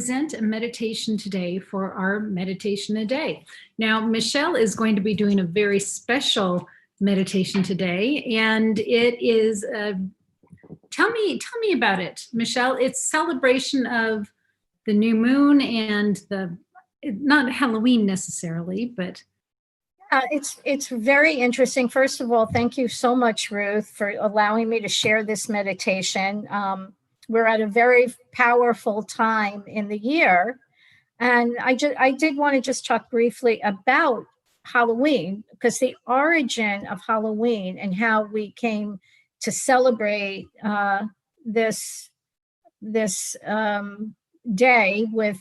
present a meditation today for our meditation a day. Now, Michele is going to be doing a very special meditation today, and it is tell me about it, Michele. It's celebration of the new moon and the not Halloween necessarily, but it's very interesting. First of all, thank you so much, Ruth, for allowing me to share this meditation. We're at a very powerful time in the year. And I did want to just talk briefly about Halloween, because the origin of Halloween and how we came to celebrate this day with,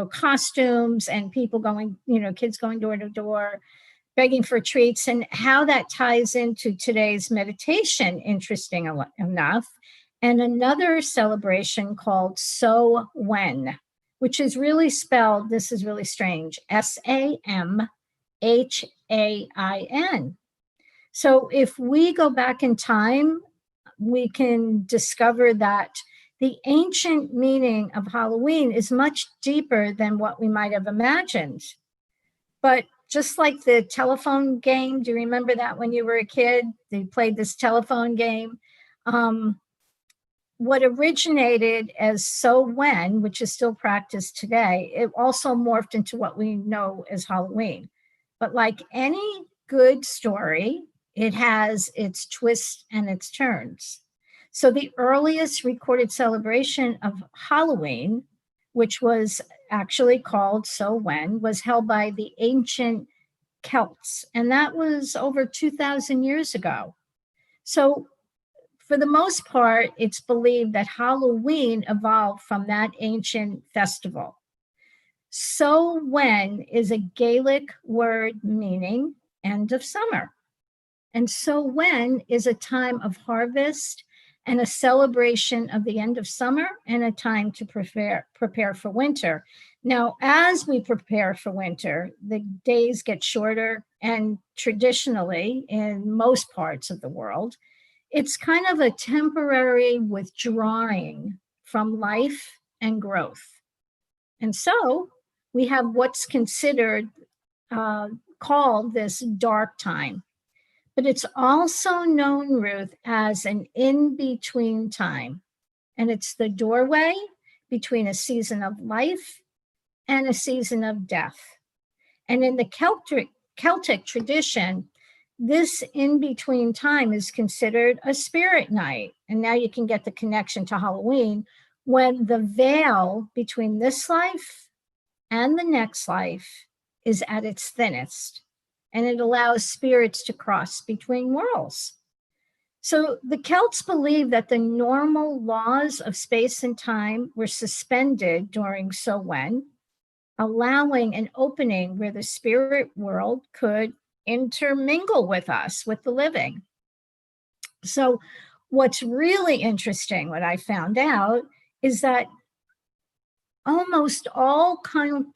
costumes and people going, kids going door to door, begging for treats, and how that ties into today's meditation, interesting enough. And another celebration called Samhain, which is really spelled, this is really strange, Samhain. So if we go back in time, we can discover that the ancient meaning of Halloween is much deeper than what we might have imagined. But just like the telephone game, do you remember that when you were a kid? They played this telephone game. What originated as Samhain, which is still practiced today, it also morphed into what we know as Halloween. But like any good story, it has its twists and its turns. So the earliest recorded celebration of Halloween, which was actually called Samhain, was held by the ancient Celts, and that was over 2,000 years ago. So for the most part, it's believed that Halloween evolved from that ancient festival. Samhain is a Gaelic word meaning end of summer. And Samhain is a time of harvest and a celebration of the end of summer and a time to prepare for winter. Now, as we prepare for winter, the days get shorter, and traditionally, in most parts of the world, it's kind of a temporary withdrawing from life and growth. And so we have what's considered called this dark time. But it's also known, Ruth, as an in-between time. And it's the doorway between a season of life and a season of death. And in the Celtic tradition, this in-between time is considered a spirit night. And now you can get the connection to Halloween, when the veil between this life and the next life is at its thinnest. And it allows spirits to cross between worlds. So the Celts believed that the normal laws of space and time were suspended during Samhain, allowing an opening where the spirit world could intermingle with us, with the living. So what's really interesting, what I found out, is that almost all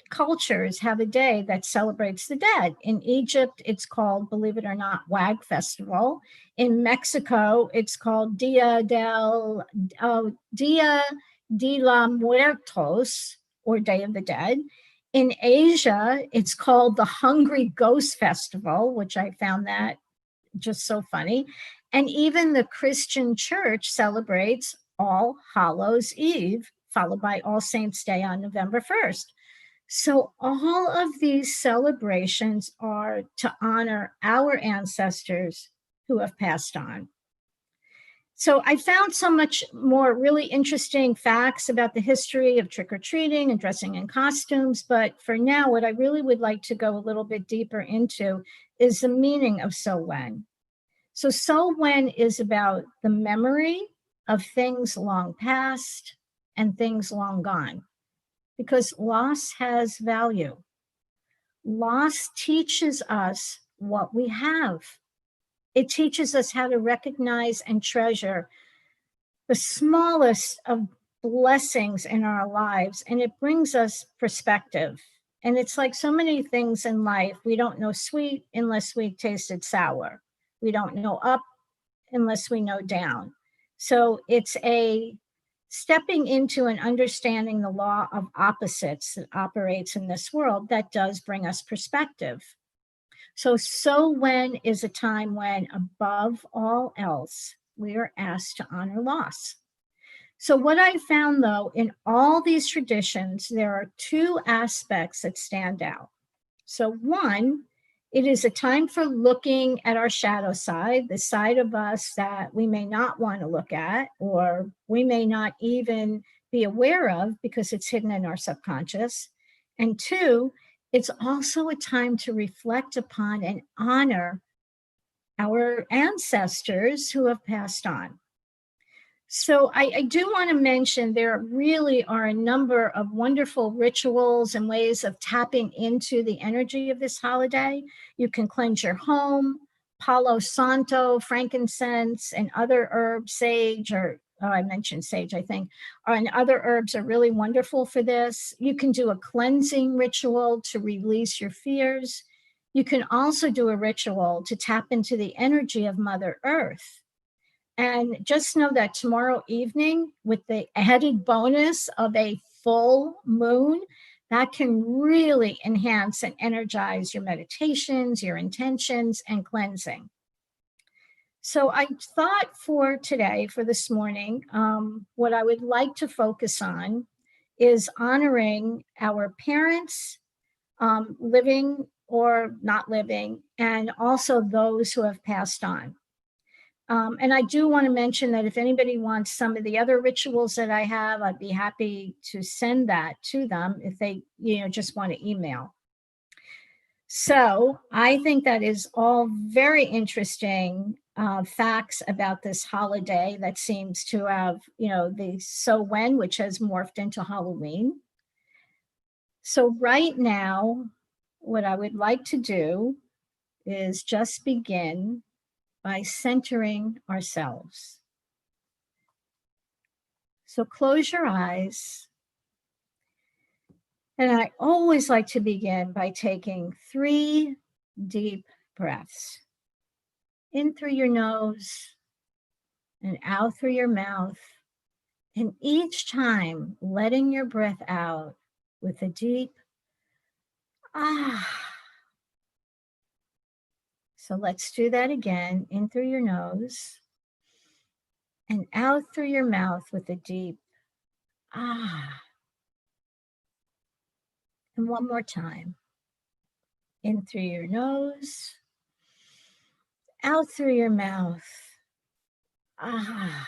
cultures have a day that celebrates the dead. In Egypt, it's called, believe it or not, Wag Festival. In Mexico, it's called Dia de los Muertos, or Day of the Dead. In Asia, it's called the Hungry Ghost Festival, which I found that just so funny. And even the Christian church celebrates All Hallows Eve, followed by All Saints Day on November 1st. So all of these celebrations are to honor our ancestors who have passed on. So I found so much more really interesting facts about the history of trick-or-treating and dressing in costumes. But for now, what I really would like to go a little bit deeper into is the meaning of Samhain. So Samhain is about the memory of things long past and things long gone, because loss has value. Loss teaches us what we have. It teaches us how to recognize and treasure the smallest of blessings in our lives, and it brings us perspective. And it's like so many things in life, we don't know sweet unless we tasted sour. We don't know up unless we know down. So it's a stepping into and understanding the law of opposites that operates in this world, that does bring us perspective. So when is a time when, above all else, we are asked to honor loss. So what I found, though, in all these traditions, there are two aspects that stand out. So one, it is a time for looking at our shadow side, the side of us that we may not want to look at, or we may not even be aware of because it's hidden in our subconscious. And two, it's also a time to reflect upon and honor our ancestors who have passed on. So I do want to mention there really are a number of wonderful rituals and ways of tapping into the energy of this holiday. You can cleanse your home, Palo Santo, frankincense, and other herbs, sage, or I mentioned sage, I think, and other herbs are really wonderful for this. You can do a cleansing ritual to release your fears. You can also do a ritual to tap into the energy of Mother Earth. And just know that tomorrow evening, with the added bonus of a full moon, that can really enhance and energize your meditations, your intentions, and cleansing. So I thought for today, for this morning, what I would like to focus on is honoring our parents, living or not living, and also those who have passed on. And I do want to mention that if anybody wants some of the other rituals that I have, I'd be happy to send that to them if they, just want to email. So I think that is all very interesting facts about this holiday that seems to have, the so when, which has morphed into Halloween. So right now, what I would like to do is just begin by centering ourselves. So close your eyes. And I always like to begin by taking 3 deep breaths. In through your nose and out through your mouth. And each time letting your breath out with a deep ah. So let's do that again. In through your nose and out through your mouth with a deep ah. And one more time. In through your nose, out through your mouth. Ah.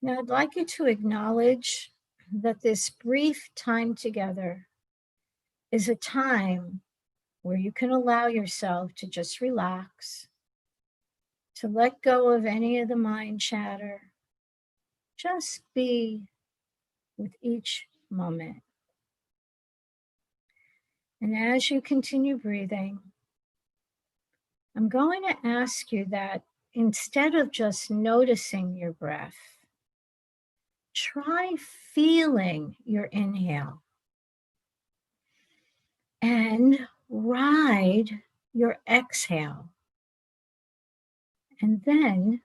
Now I'd like you to acknowledge that this brief time together is a time where you can allow yourself to just relax, to let go of any of the mind chatter. Just be with each moment. And as you continue breathing, I'm going to ask you that instead of just noticing your breath, try feeling your inhale and ride your exhale. And then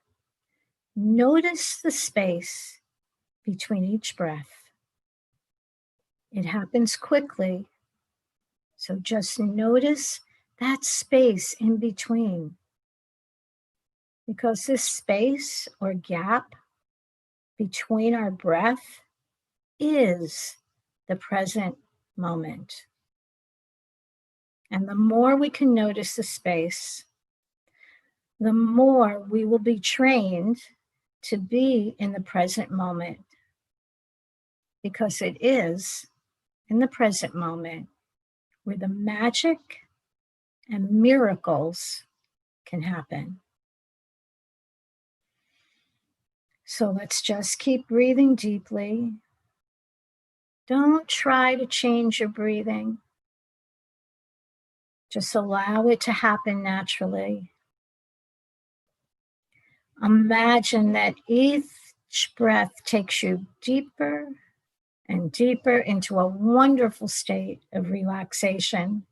notice the space between each breath. It happens quickly, so just notice that space in between. Because this space or gap between our breath is the present moment. And the more we can notice the space, the more we will be trained to be in the present moment. Because it is in the present moment where the magic and miracles can happen. So let's just keep breathing deeply. Don't try to change your breathing. Just allow it to happen naturally. Imagine that each breath takes you deeper and deeper into a wonderful state of relaxation.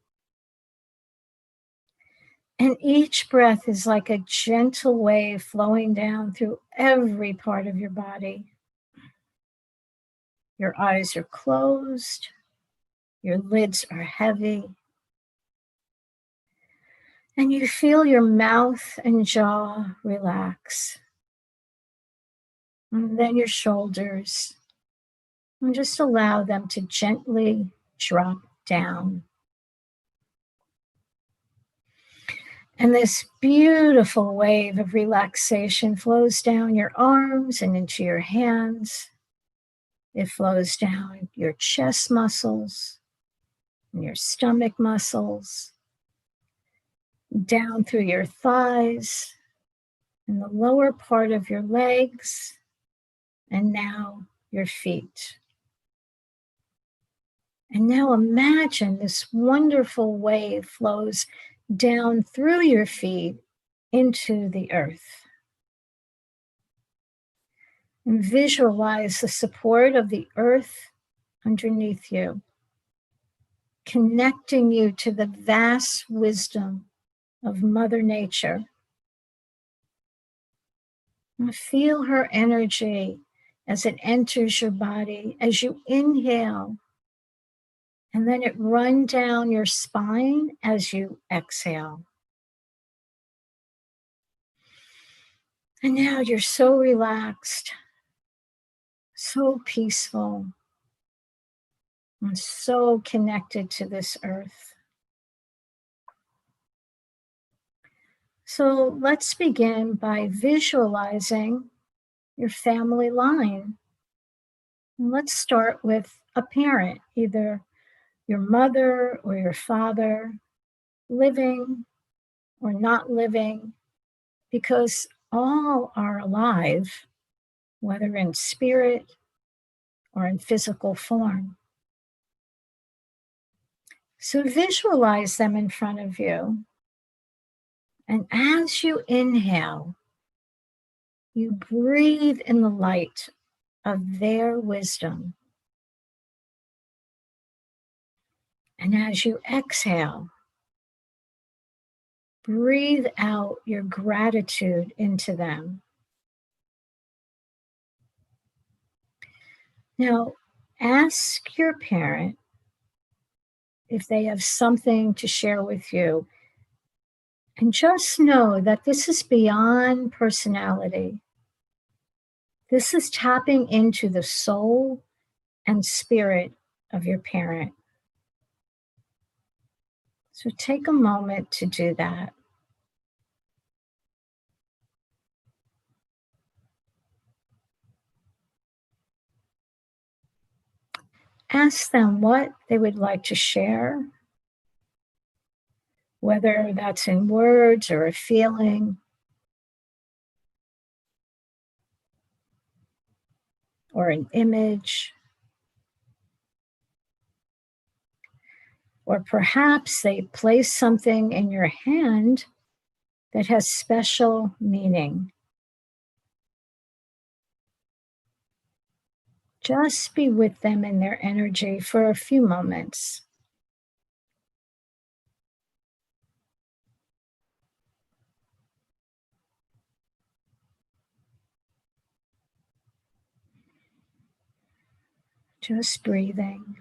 And each breath is like a gentle wave flowing down through every part of your body. Your eyes are closed. Your lids are heavy. And you feel your mouth and jaw relax. And then your shoulders. And just allow them to gently drop down. And this beautiful wave of relaxation flows down your arms and into your hands. It flows down your chest muscles and your stomach muscles, down through your thighs and the lower part of your legs, and now your feet. And now imagine this wonderful wave flows down through your feet into the earth. And visualize the support of the earth underneath you, connecting you to the vast wisdom of Mother Nature. And feel her energy as it enters your body, as you inhale, and then it run down your spine as you exhale. And now you're so relaxed, so peaceful, and so connected to this earth. So let's begin by visualizing your family line. And let's start with a parent, either your mother or your father, living or not living, because all are alive, whether in spirit or in physical form. So visualize them in front of you. And as you inhale, you breathe in the light of their wisdom. And as you exhale, breathe out your gratitude into them. Now, ask your parent if they have something to share with you. And just know that this is beyond personality. This is tapping into the soul and spirit of your parent. So take a moment to do that. Ask them what they would like to share, whether that's in words or a feeling, or an image, or perhaps they place something in your hand that has special meaning. Just be with them in their energy for a few moments. Just breathing.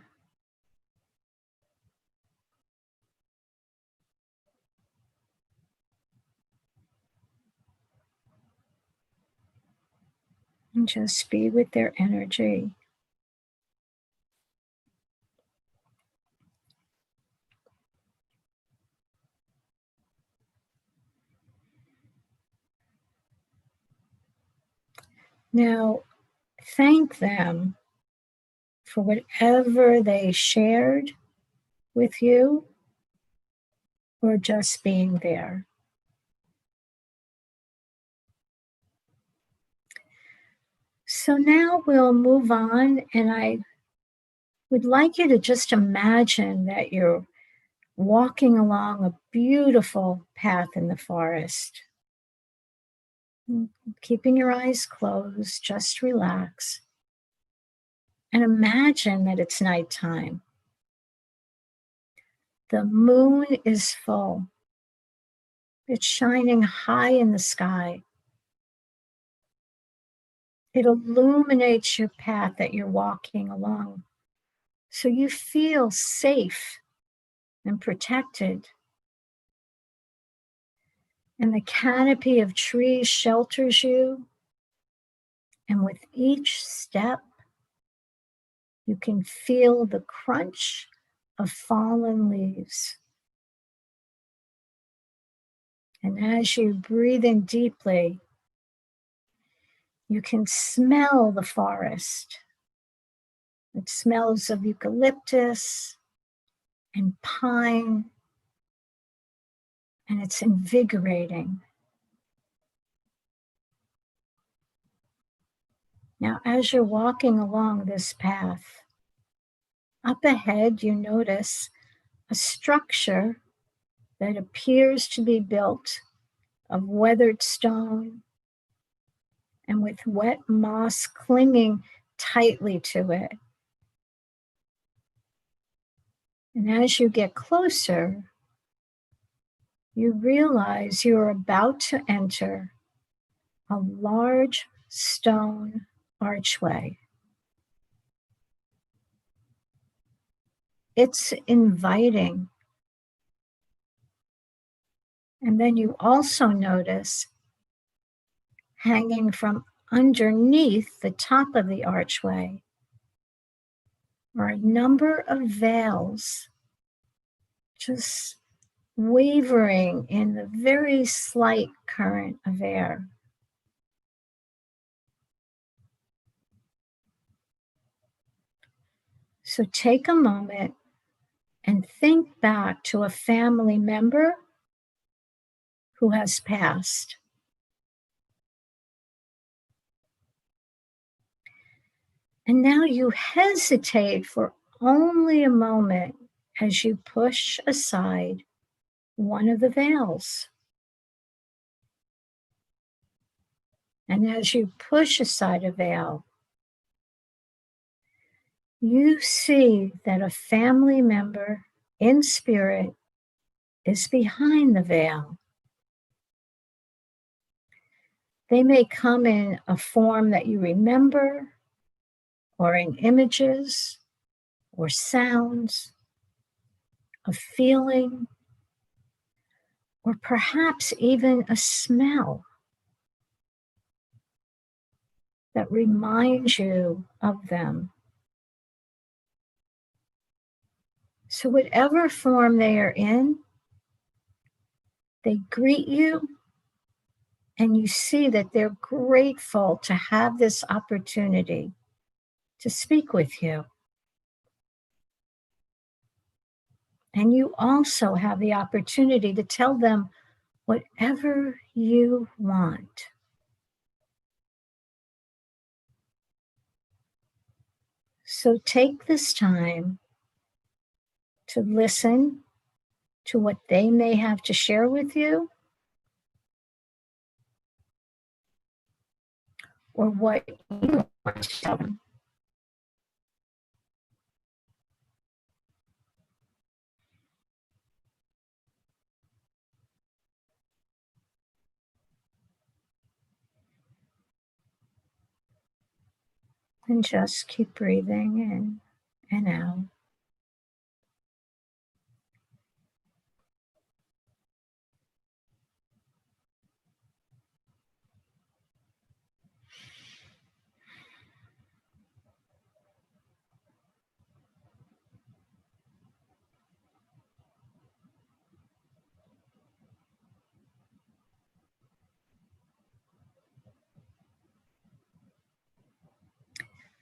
And just be with their energy. Now, thank them for whatever they shared with you or just being there. So now we'll move on, and I would like you to just imagine that you're walking along a beautiful path in the forest. Keeping your eyes closed, just relax. And imagine that it's nighttime. The moon is full. It's shining high in the sky. It illuminates your path that you're walking along, so you feel safe and protected. And the canopy of trees shelters you. And with each step, you can feel the crunch of fallen leaves. And as you breathe in deeply, you can smell the forest. It smells of eucalyptus and pine, and it's invigorating. Now, as you're walking along this path, up ahead, you notice a structure that appears to be built of weathered stone and with wet moss clinging tightly to it. And as you get closer, you realize you're about to enter a large stone archway. It's inviting. And then you also notice, hanging from underneath the top of the archway, are a number of veils just wavering in the very slight current of air. So take a moment and think back to a family member who has passed. And now you hesitate for only a moment as you push aside one of the veils. And as you push aside a veil, you see that a family member in spirit is behind the veil. They may come in a form that you remember, or in images, or sounds, a feeling, or perhaps even a smell that reminds you of them. So whatever form they are in, they greet you, and you see that they're grateful to have this opportunity to speak with you. And you also have the opportunity to tell them whatever you want. So take this time to listen to what they may have to share with you, or what you want to tell them. And just keep breathing in and out.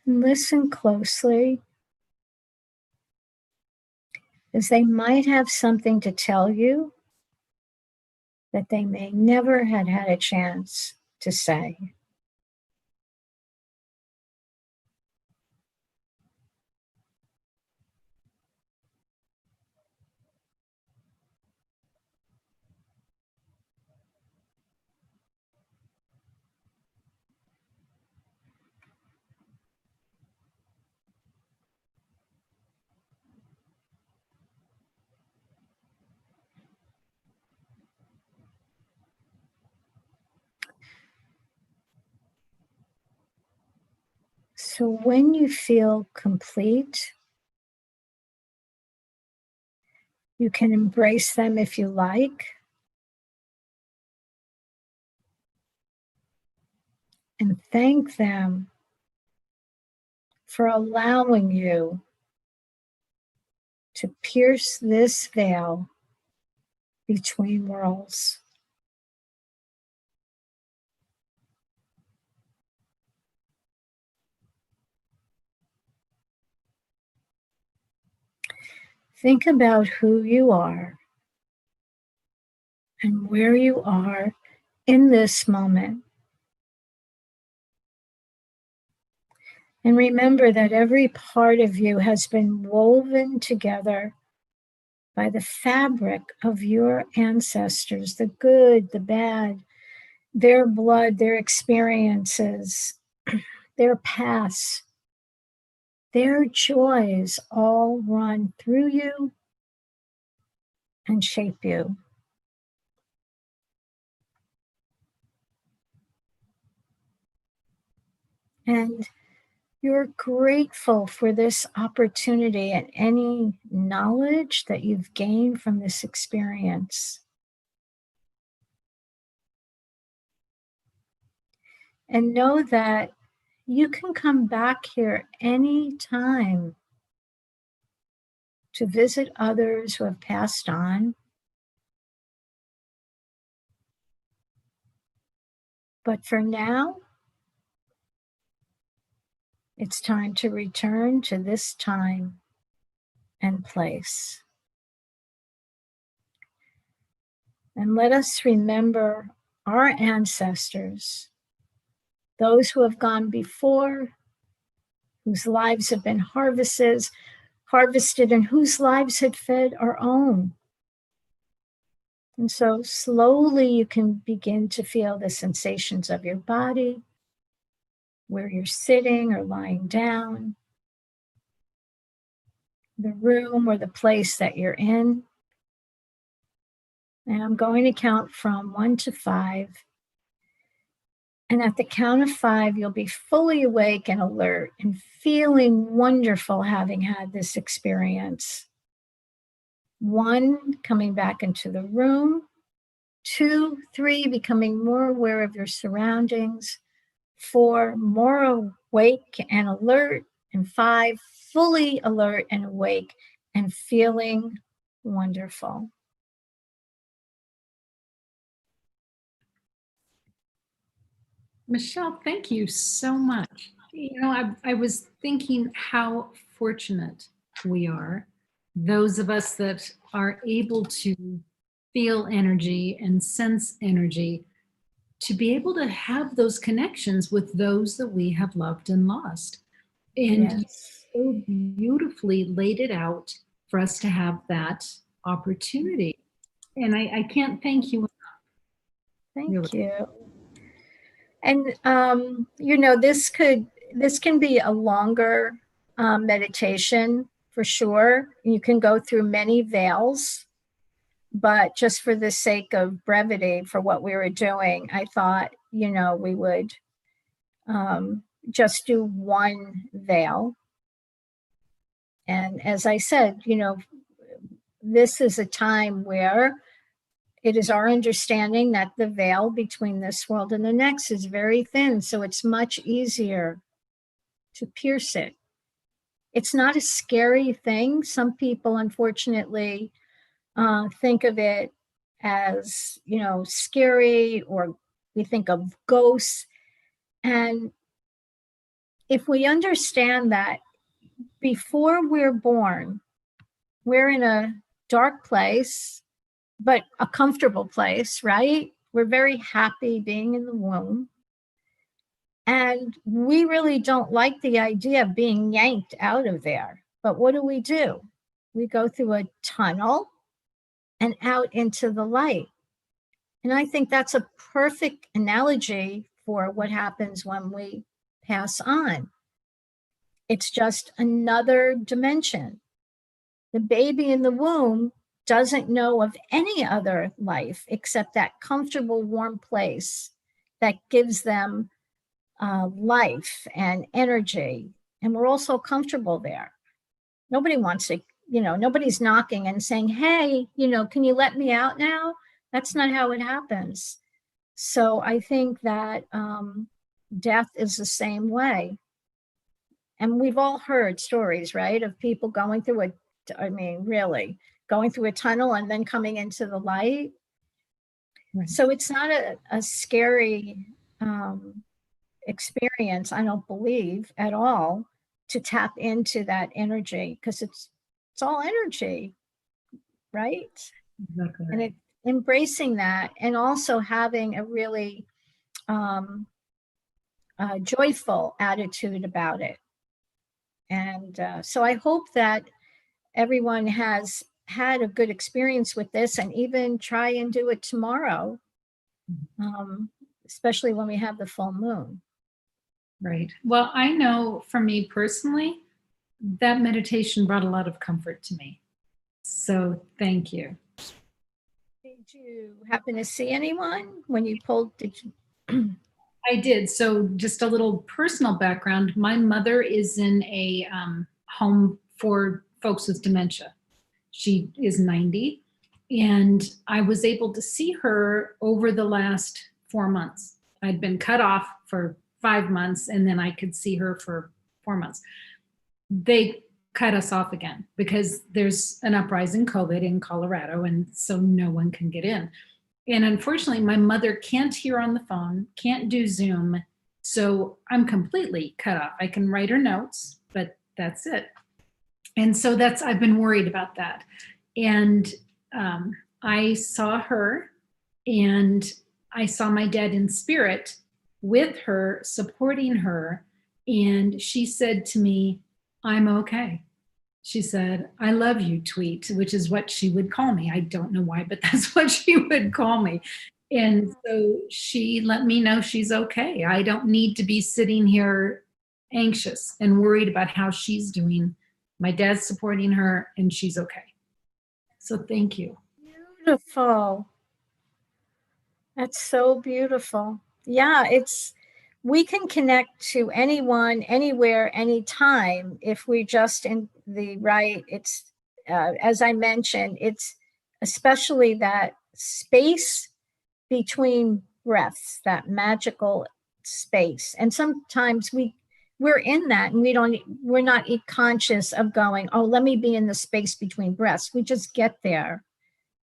And listen closely, as they might have something to tell you that they may never had had a chance to say. So when you feel complete, you can embrace them if you like, and thank them for allowing you to pierce this veil between worlds. Think about who you are and where you are in this moment. And remember that every part of you has been woven together by the fabric of your ancestors, the good, the bad, their blood, their experiences, their past, their joys all run through you and shape you. And you're grateful for this opportunity and any knowledge that you've gained from this experience. And know that you can come back here anytime to visit others who have passed on. But for now, it's time to return to this time and place. And let us remember our ancestors, those who have gone before, whose lives have been harvested, and whose lives had fed our own. And so slowly you can begin to feel the sensations of your body, where you're sitting or lying down, the room or the place that you're in. And I'm going to count from 1 to 5. And at the count of 5, you'll be fully awake and alert and feeling wonderful having had this experience. 1, coming back into the room. 2, 3, becoming more aware of your surroundings. 4, more awake and alert. And 5, fully alert and awake and feeling wonderful. Michele, thank you so much. You know, I was thinking how fortunate we are, those of us that are able to feel energy and sense energy, to be able to have those connections with those that we have loved and lost. And you Yes. so beautifully laid it out for us to have that opportunity. And I can't thank you enough. Thank you. And this can be a longer meditation for sure. You can go through many veils, but just for the sake of brevity for what we were doing, I thought we would just do one veil. And as I said, this is a time where it is our understanding that the veil between this world and the next is very thin, so it's much easier to pierce it. It's not a scary thing. Some people, unfortunately, think of it as, scary, or we think of ghosts. And if we understand that before we're born, we're in a dark place, but a comfortable place, right? We're very happy being in the womb. And we really don't like the idea of being yanked out of there. But what do? We go through a tunnel and out into the light. And I think that's a perfect analogy for what happens when we pass on. It's just another dimension. The baby in the womb doesn't know of any other life except that comfortable, warm place that gives them life and energy. And we're all so comfortable there. Nobody wants to, nobody's knocking and saying, hey, can you let me out now? That's not how it happens. So I think that death is the same way. And we've all heard stories, right, of people going through really going through a tunnel and then coming into the light. Right. So it's not a scary experience, I don't believe at all, to tap into that energy, because it's all energy, right? Exactly. And embracing that, and also having a really joyful attitude about it. And so I hope that everyone has had a good experience with this, and even try and do it tomorrow, especially when we have the full moon. Right. Well, I know for me personally, that meditation brought a lot of comfort to me. So thank you. Did you happen to see anyone when you pulled? I did. So just a little personal background. My mother is in a home for folks with dementia. She is 90. And I was able to see her over the last 4 months. I'd been cut off for 5 months, and then I could see her for 4 months. They cut us off again because there's an uprising COVID in Colorado, and so no one can get in. And unfortunately, my mother can't hear on the phone, can't do Zoom, so I'm completely cut off. I can write her notes, but that's it. And so I've been worried about that. And I saw her, and I saw my dad in spirit with her, supporting her. And she said to me, I'm okay. She said, I love you, Tweet, which is what she would call me. I don't know why, but that's what she would call me. And so she let me know she's okay. I don't need to be sitting here anxious and worried about how she's doing. My dad's supporting her, and she's okay. So thank you. Beautiful. That's so beautiful. Yeah, we can connect to anyone, anywhere, anytime, if we just in the right, as I mentioned, it's especially that space between breaths, that magical space. And sometimes we're in that, and we're not conscious of going, oh, let me be in the space between breaths. We just get there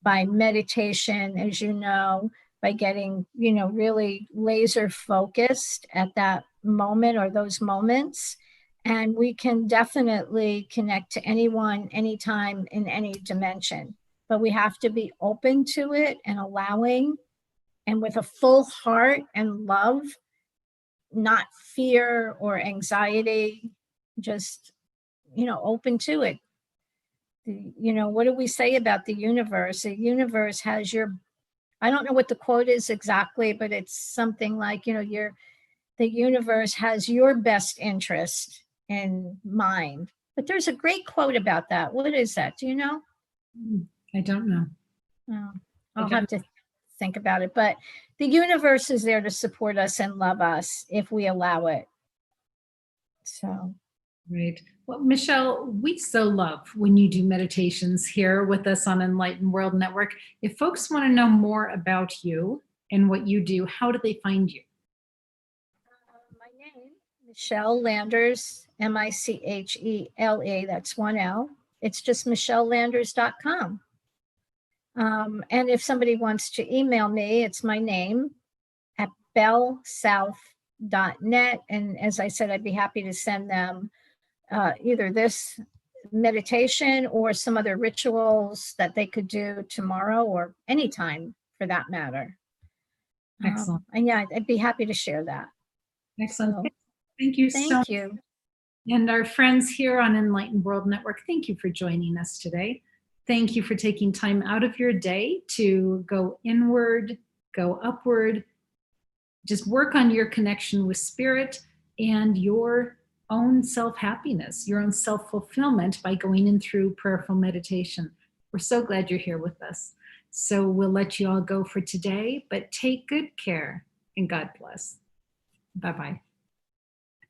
by meditation, as you know, by getting, really laser focused at that moment or those moments. And we can definitely connect to anyone, anytime, in any dimension. But we have to be open to it and allowing, and with a full heart and love, not fear or anxiety, just, open to it. What do we say about the universe? The universe has I don't know what the quote is exactly, but it's something like, the universe has your best interest in mind. But there's a great quote about that. What is that? Do you know? I don't know. Oh, I'll have to think about it. But the universe is there to support us and love us if we allow it. So. Right. Well, Michele, we so love when you do meditations here with us on Enlightened World Network. If folks want to know more about you and what you do, how do they find you? My name, Michele Landers, Michele, that's one L. It's just michellelanders.com. And if somebody wants to email me, it's my name at bellsouth.net. And as I said, I'd be happy to send them either this meditation or some other rituals that they could do tomorrow or anytime for that matter. Excellent. And yeah, I'd be happy to share that. Excellent. So, thank you so much. Thank you. And our friends here on Enlightened World Network, thank you for joining us today. Thank you for taking time out of your day to go inward, go upward, just work on your connection with spirit and your own self-happiness, your own self-fulfillment by going in through prayerful meditation. We're so glad you're here with us. So we'll let you all go for today, but take good care and God bless. Bye-bye.